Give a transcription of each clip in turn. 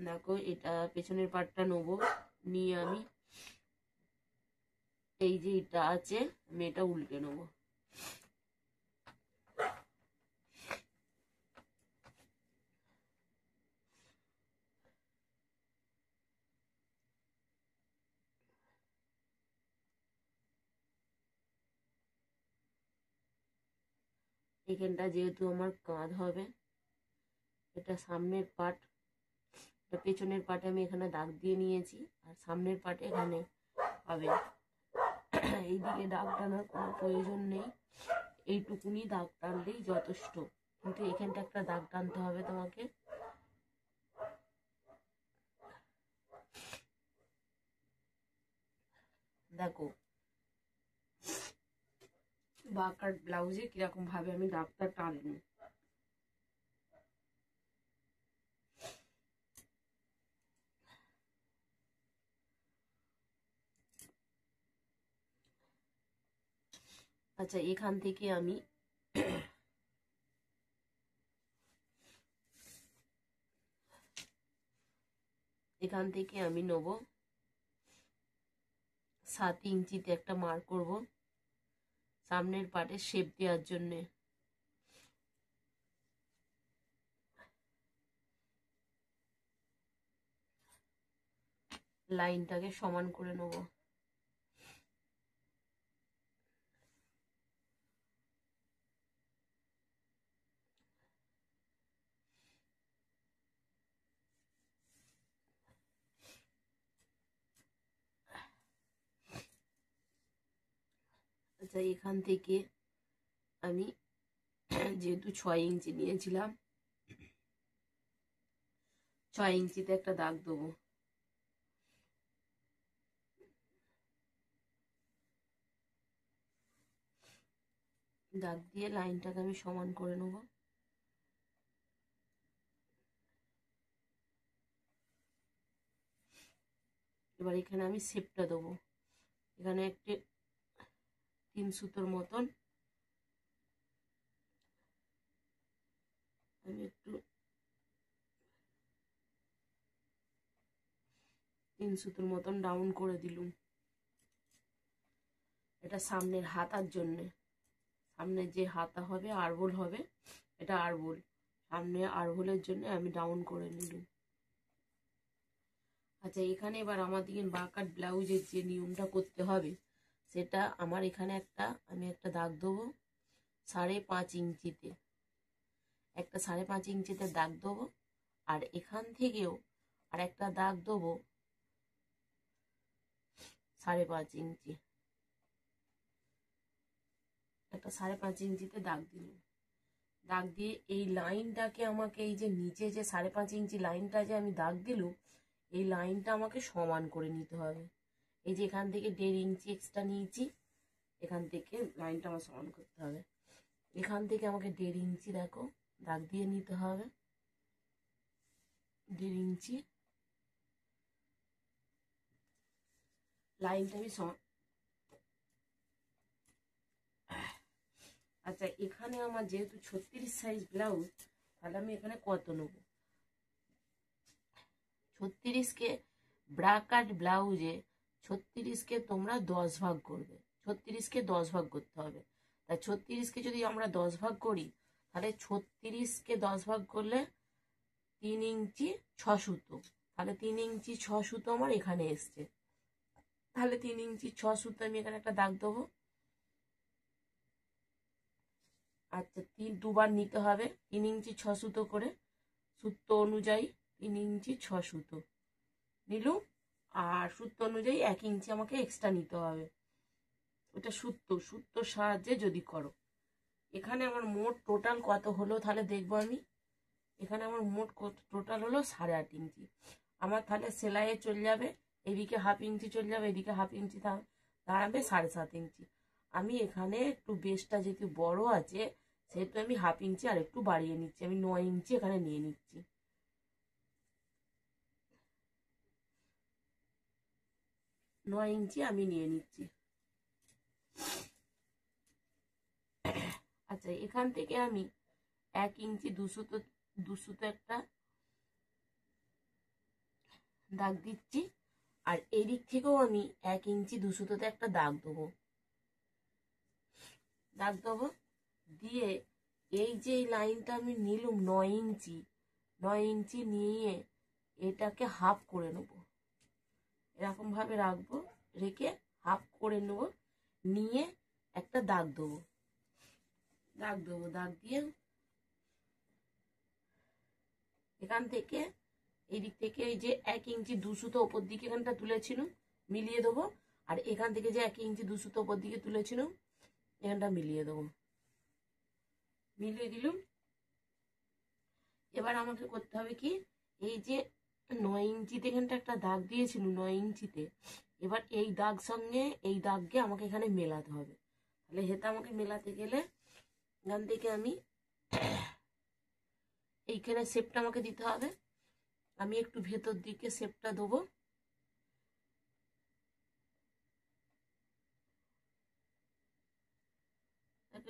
দেখো এটা পেছনের পাটটা নেবো, নিয়ে আমি এই যে এটা আছে আমি এটা উল্টে নেবো। এখানটা যেহেতু আমার কাঁধ হবে, এটা সামনের পাট, এটা পেছনের পাটে আমি এখানে দাগ দিয়ে নিয়েছি, আর সামনের পাটে এখানে হবে। এইদিকে দাগ টানার কোনো প্রয়োজন নেই, এইটুকুনি দাগ টানলেই যথেষ্ট, কিন্তু এখানটা একটা দাগ টানতে হবে তোমাকে। দেখো বাকার ব্লাউজে কিরকম ভাবে আমি দাগটা টানবো। আচ্ছা এখান থেকে আমি নেব 7 ইঞ্চিতে একটা মার্ক করব সামনের পাটে শেপ দেওয়ার জন্য। লাইনটাকে সমান করে নেব। আচ্ছা এখান থেকে আমি যেহেতু 6 ইঞ্চি নিয়েছিলাম, 6 ইঞ্চিতে একটা দাগ দেবো। দাগ দিয়ে লাইনটাকে আমি সমান করে নেব। এবার এখানে আমি শেপটা দেবো। এখানে একটি 3 সুতোর মতন আমি একটু 3 সুতোর মতন ডাউন করে দিলুম। এটা সামনের হাতার জন্যে, সামনে যে হাতা হবে আরবোল হবে, এটা আরবোল, সামনে আরবোলের জন্য আমি ডাউন করে নিলাম। আচ্ছা এখানে এবার আমাদের বাকার ব্লাউজের যে নিয়মটা করতে হবে, সেটা আমার এখানে আমি একটা দাগ দেবো 5.5 ইঞ্চিতে, একটা 5.5 ইঞ্চিতে দাগ দেবো, আর এখান থেকেও আর একটা দাগ দেবো 5.5 ইঞ্চি, একটা 5.5 ইঞ্চিতে দাগ দিলাম। দাগ দিয়ে এই লাইনটাকে আমাকে, এই যে নিচে যে 5.5 ইঞ্চি লাইনটা যে আমি দাগ দিলুম, এই লাইনটা আমাকে সমান করে নিতে হবে। এই যে এখান থেকে 1.5 ইঞ্চি এক্সট্রা নিয়েছি, এখান থেকে লাইনটা আমার সমান করতে হবে। এখান থেকে আমাকে 1.5 ইঞ্চি দেখো দাগ দিয়ে নিতে হবে, 1.5 ইঞ্চি লাইনটা আমি সমান। আচ্ছা এখানে আমার যেহেতু 36 সাইজ ব্লাউজ, তাহলে আমি এখানে কত নেব? 36কে ব্রাকাট ব্লাউজে 36কে তোমরা 10 ভাগ করবে, 36কে 10 ভাগ করতে হবে। তাই 36কে যদি আমরা 10 ভাগ করি, তাহলে 36কে 10 ভাগ করলে 3 ইঞ্চি 6 সুতো, তাহলে 3 ইঞ্চি 6 সুতো আমার এখানে এসছে। তাহলে 3 ইঞ্চি 6 সুতো আমি এখানে একটা দাগ দেবো। আচ্ছা দুবার নিতে হবে, 3 ইঞ্চি 6 সুতো করে, সূত্র অনুযায়ী 3 ইঞ্চি 6 সুতো নিলুম, আর সূত্র অনুযায়ী 1 ইঞ্চি আমাকে এক্সট্রা নিতে হবে। ওটা সূত্রর সাহায্যে যদি করো। এখানে আমার মোট টোটাল কত হলো তাহলে দেখবো আমি। এখানে আমার মোট টোটাল হলো 8.5 ইঞ্চি। আমার তাহলে সেলাইয়ে চলে যাবে, এদিকে 1/2 ইঞ্চি চলে যাবে, এদিকে 1/2 ইঞ্চি দাঁড়াবে 7.5 ইঞ্চি। আমি এখানে একটু বেসটা যেহেতু বড় আছে, সেহেতু আমি 1/2 ইঞ্চি আর একটু বাড়িয়ে নিচ্ছি, আমি 9 ইঞ্চি এখানে নিয়ে নিচ্ছি। 9 ইঞ্চি আমি নিয়ে নিচ্ছি। আচ্ছা এখান থেকে আমি 1 ইঞ্চি 2 সুতো একটা দাগ দিচ্ছি। আর এদিক থেকেও আমি 1 ইঞ্চি 2 সুতোতে একটা দাগ দেবো। দিয়ে এই যে লাইনটা আমি নিলাম 9 ইঞ্চি নিয়ে এটাকে হাফ করে নেব। এরকম ভাবে রাখবো, রেখে হাফ করে নেব, নিয়ে একটা দাগ দেবো। দাগ দিয়ে এখান থেকে এই দিক থেকে এই যে 1 ইঞ্চি 2 সুতো ওপর দিকে এখানটা তুলেছিল মিলিয়ে দেবো। আর এখান থেকে যে 1 ইঞ্চি 2 সুতো ওপর দিকে তুলেছিল এখানটা মিলিয়ে দেবো। মিলিয়ে দিলুম। এবার আমাকে করতে হবে কি, এই যে 9 ইঞ্চিতে এখানটা একটা দাগ দিয়েছিল 9 ইঞ্চিতে, এবার এই দাগ সঙ্গে এই দাগকে আমাকে এখানে মেলাতে হবে। তাহলে হেতা আমাকে মেলাতে গেলে এখান থেকে আমি এইখানে শেপটা আমাকে দিতে হবে। আমি একটু ভেতর দিকে শেপটা দেবো।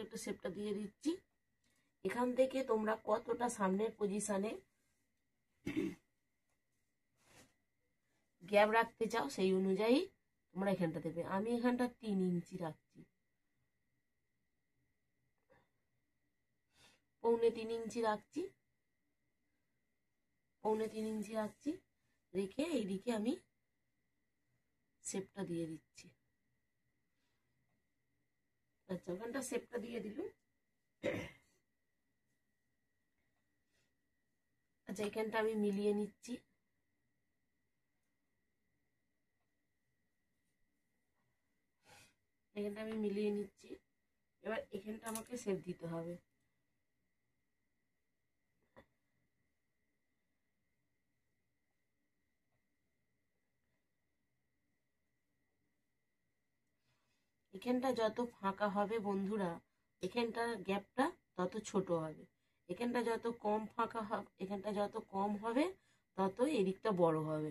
একটু শেপটা দিয়ে দিচ্ছি। এখান থেকে তোমরা কতটা সামনের পজিশনে গ্যাপ রাখতে চাও সেই অনুযায়ী তোমরা এখানটা দেবে। আমি এখানটা 3 ইঞ্চি রাখছি, পৌনে 3 ইঞ্চি রাখছি, রেখে এইদিকে আমি শেপটা দিয়ে দিচ্ছি। আচ্ছা, ওখানটা শেপটা দিয়ে দিলুম। আচ্ছা, এখানটা আমি মিলিয়ে নিচ্ছি। এবার এখানটা আমাকে শেপ দিতে হবে। এখানটা যত ফাঁকা হবে বন্ধুরা, এখানটার গ্যাপটা তত ছোট হবে। এখানটা যত কম ফাঁকা হবে, এখানটা যত কম হবে তত এদিকটা বড় হবে।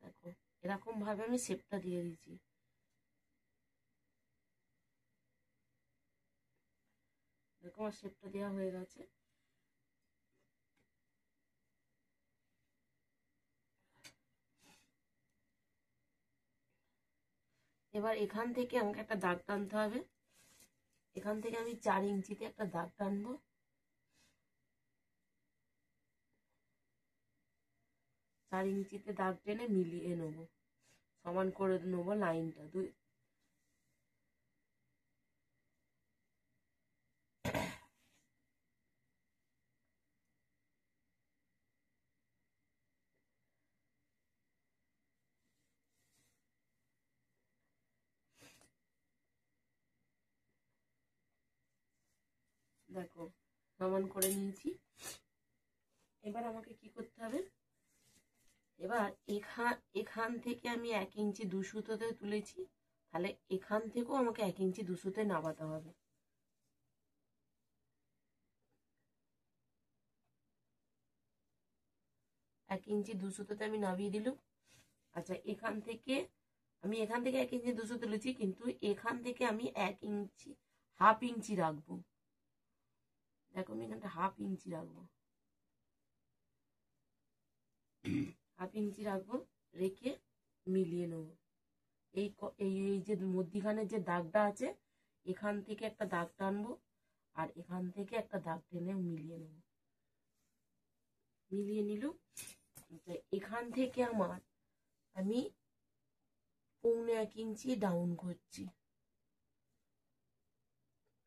দেখো, এরকম ভাবে আমি শেপটা দিয়ে দিচ্ছি। দেখো, আমার শেপটা দেওয়া হয়ে গেছে। এবার এখান থেকে আমাকে একটা দাগ টানতে হবে। এখান থেকে আমি 4 ইঞ্চিতে একটা দাগ টানবো। 4 ইঞ্চিতে দাগ টেনে মিলিয়ে নেবো, সমান করে নেবো লাইনটা। দেখো, সমান করে নিয়েছি। এবার আমাকে কি করতে হবে, এবার এখান থেকে আমি 1 ইঞ্চি 2 সুতোতে তুলেছি, তাহলে এখান থেকেও আমাকে 1 ইঞ্চি 2 সুতোতে নামাতে হবে। এক ইঞ্চি 2 সুতোতে আমি নামিয়ে দিলাম। আচ্ছা, এখান থেকে 1 ইঞ্চি 2 সুতো তুলেছি, কিন্তু এখান থেকে আমি 1 ইঞ্চি হাফ ইঞ্চি রাখবো। দেখো, আমি এখানটা হাফ ইঞ্চি রাখবো, রেখে মিলিয়ে নেবো। এই যে মধ্যিখানের যে দাগটা আছে, এখান থেকে একটা দাগ টানবো, আর এখান থেকে একটা দাগ টেনে মিলিয়ে নেব। মিলিয়ে নিল। এখান থেকে আমি পৌনে 1 ইঞ্চি ডাউন করছি।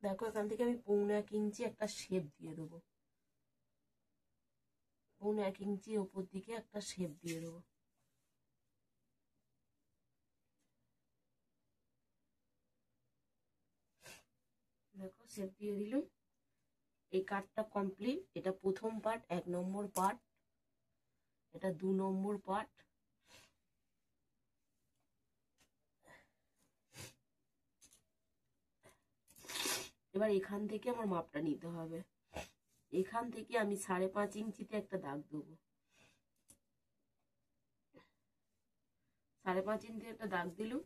দেখো, এখান থেকে আমি পৌনে 1 ইঞ্চি একটা শেপ দিয়ে দেবো। পৌনে 1 ইঞ্চি ওপর দিকে একটা শেপ দিয়ে দেবো। দেখো, শেপ দিয়ে দিলাম। এই কাটটা কমপ্লিট। এটা প্রথম পার্ট, 1 নম্বর পার্ট, এটা 2 নম্বর পার্ট। এবার এখান থেকে আমার মাপটা নিতে হবে। এখান থেকে আমি 5.5 ইঞ্চিতে একটা দাগ দেবো। 5.5 ইঞ্চি একটা দাগ দিলাম।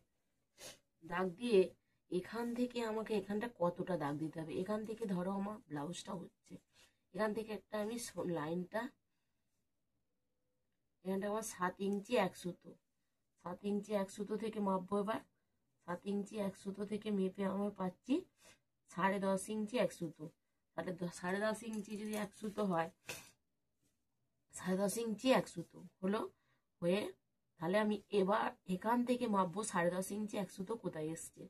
দাগ দিয়ে এখান থেকে আমাকে এখানটা কতটা দাগ দিতে হবে, এখান থেকে ধরো আমার ব্লাউজটা হচ্ছে, এখান থেকে একটা আমি লাইনটা, এখানটা আমার 7 ইঞ্চি 1 সুতো, 7 ইঞ্চি 1 সুতো থেকে মাপবো। এবার 7 ইঞ্চি 1 সুতো থেকে মেপে আমি পাচ্ছি 10.5 ইঞ্চি 1 সুতো। তাহলে 10.5 ইঞ্চি যদি 1 সুতো হয়, 10.5 ইঞ্চি 1 সুতো হলো হয়ে, তাহলে আমি এবার এখান থেকে মাপবো 10.5 ইঞ্চি 1 সুতো কোথায় এসছে।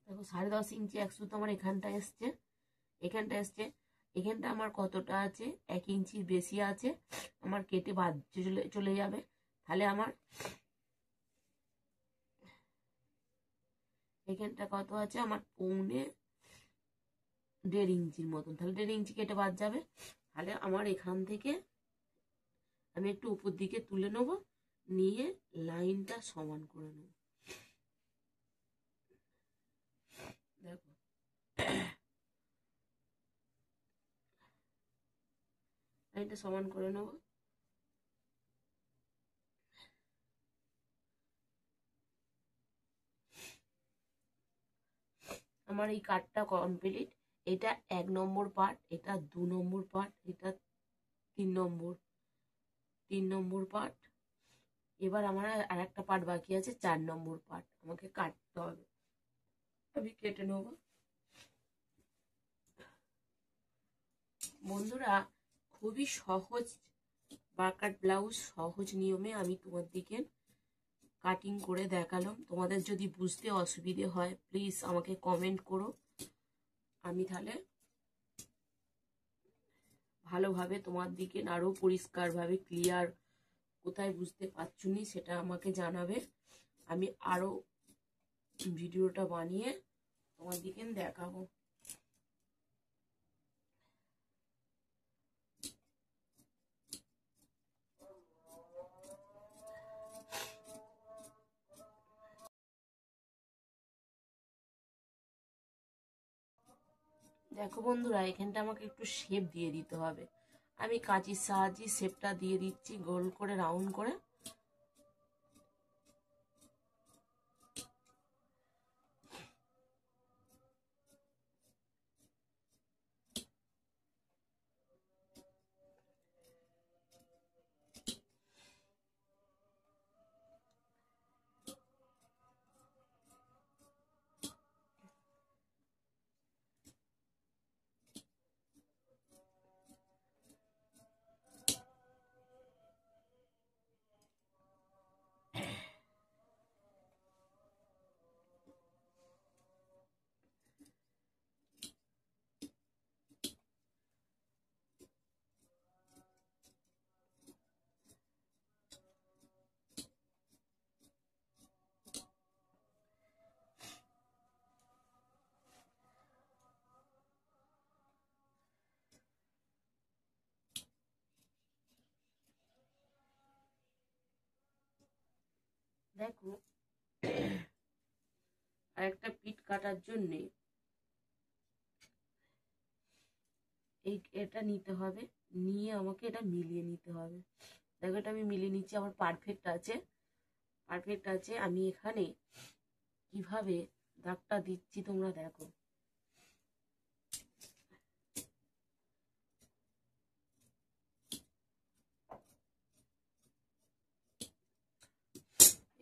দেখো 10.5 ইঞ্চি 1 সুতো আমার এখানটা এসছে, এখানটা এসছে। এখানটা আমার কতটা আছে, 1 ইঞ্চির বেশি আছে, আমার কেটে বাদ চলে যাবে। তাহলে আমার এখানটা কত আছে, আমার 1.5 ইঞ্চির মতন, তাহলে 1.5 ইঞ্চি কেটে বাদ যাবে। তাহলে আমার এখান থেকে আমি একটু উপর দিকে তুলে নেব, নিয়ে লাইনটা সমান করে নেব। দেখো লাইনটা সমান করে নেব। আমার এই কাটটা কমপ্লিট। এটা 1 নম্বর পার্ট, এটা 2 নম্বর পার্ট, এটা 3 নম্বর পার্ট। এবার আমার আর একটা পার্ট বাকি আছে, 4 নম্বর পার্ট আমাকে কাটতে হবে। আমি কেটে নেব। বন্ধুরা, খুবই সহজ বারকাট ব্লাউজ, সহজ নিয়মে আমি তোমাদেরকে কাটিং করে দেখালাম। তোমাদের যদি বুঝতে অসুবিধে হয় প্লিজ আমাকে কমেন্ট করো, আমি তাহলে ভালোভাবে তোমার দিকে আরো পরিষ্কারভাবে ক্লিয়ার, কোথায় বুঝতে পারছো নি সেটা আমাকে জানাবে। আমি আরো ভিডিওটা বানিয়ে তোমার দিকে দেখাবো। দেখো বন্ধুরা, এখানটা আমাকে একটু শেপ দিয়ে দিতে হবে। আমি কাঁচির সাহায্যে শেপটা দিয়ে দিচ্ছি, গোল করে রাউন্ড করে। দেখো, আর একটা পিঠ কাটার জন্যে এটা নিতে হবে, নিয়ে আমাকে এটা মিলিয়ে নিতে হবে। দেখো এটা আমি মিলিয়ে নিচ্ছি, আমার পারফেক্ট আছে, পারফেক্ট আছে। আমি এখানে কিভাবে দাগটা দিচ্ছি তোমরা দেখো।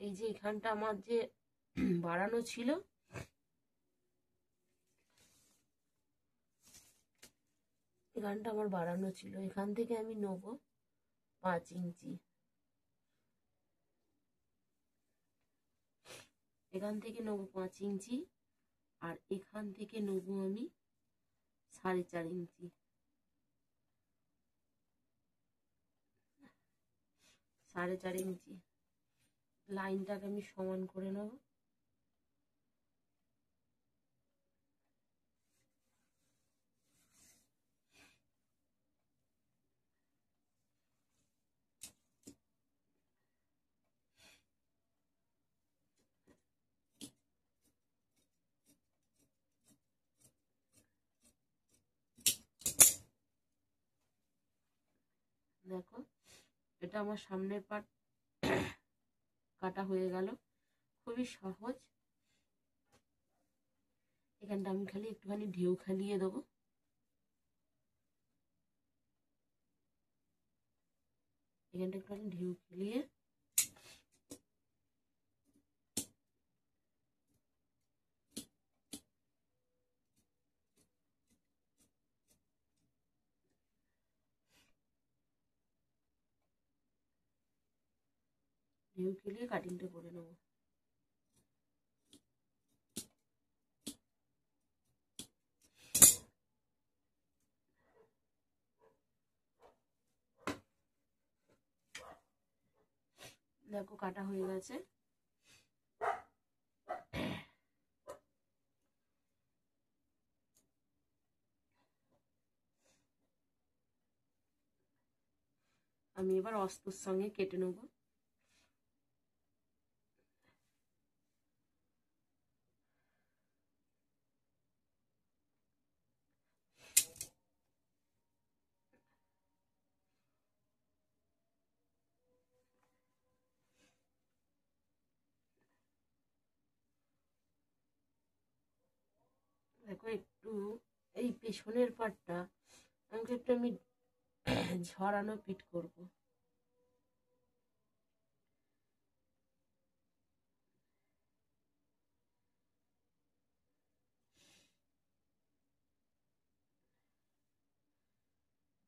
এই যে এখানটা আমার যে বাড়ানো ছিল, এখানটা আমার বাড়ানো ছিল, এখান থেকে আমি নেব 5 ইঞ্চি, এখান থেকে নেব 5 ইঞ্চি, আর এখান থেকে নেব আমি 4.5 ইঞ্চি, 4.5 ইঞ্চি। লাইনটাকে আমি সমান করে নেব। দেখো এটা আমার সামনের পার্ট কাটা হয়ে গেল, খুবই সহজ। এখানটা আমি খালি একটুখানি ঢেউ খেলিয়ে দেবো। এখানটা একটুখানি ঢেউ খেলিয়ে কাটিংটা করে নেবো। দেখো কাটা হয়ে গেছে। আমি এবার অস্ত্রের সঙ্গে কেটে নেব। দেখো একটু এই পেছনের পাটটা আমাকে একটু আমি ঝরানো পিট করব।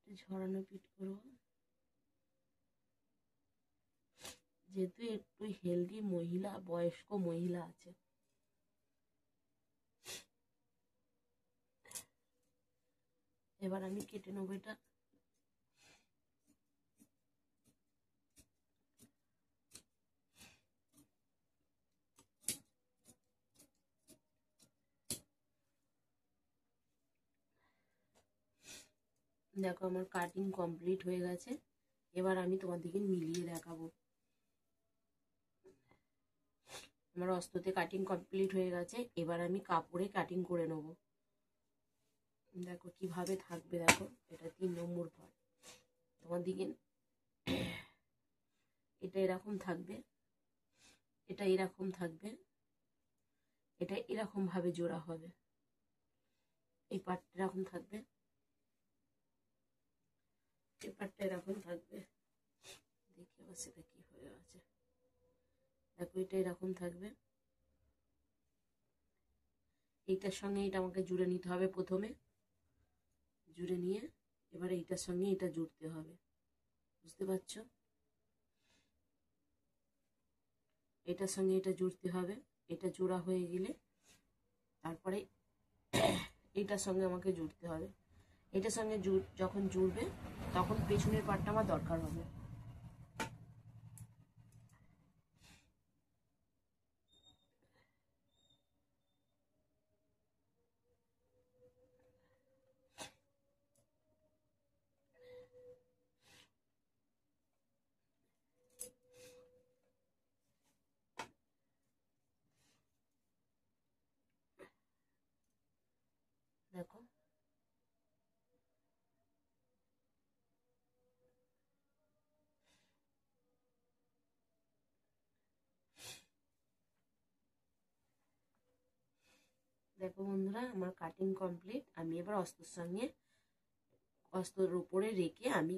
ঝরানো পিট করব, যেহেতু একটু হেলদি মহিলা, বয়স্ক মহিলা আছে। এবার আমি কেটে নেবো এটা। দেখো আমার কাটিং কমপ্লিট হয়ে গেছে। এবার আমি তোমাদেরকে মিলিয়ে দেখাবো। আমার অস্ত্রতে কাটিং কমপ্লিট হয়ে গেছে। এবার আমি কাপড়ে কাটিং করে নেব। দেখো কিভাবে থাকবে। দেখো এটা 3 নম্বর পার্ট। তোমাদেরকে এটা এরকম থাকবে, এটা এরকম থাকবে, এটা এরকম ভাবে জোড়া হবে। এই পার্টটা এরকম থাকবে, এই পার্টটা এরকম থাকবে। দেখি আবার সেটা কি হয়ে আছে। দেখো এটা এরকম থাকবে। এইটার সঙ্গে এটা আমাকে জুড়ে নিতে হবে। প্রথমে জুড়ে নিয়ে এবার এইটার সঙ্গে এটা জুড়তে হবে। বুঝতে পারছো? এটার সঙ্গে এটা জুড়তে হবে। এটা জোড়া হয়ে গেলে তারপরে এটার সঙ্গে আমাকে জুড়তে হবে। এটার সঙ্গে যখন জুড়বে তখন পেছনের পাটটা আমার দরকার হবে। দেখো দেখো বন্ধুরা, আমার কাটিং কমপ্লিট। আমি এবার অস্ত্রের উপরে রেখে আমি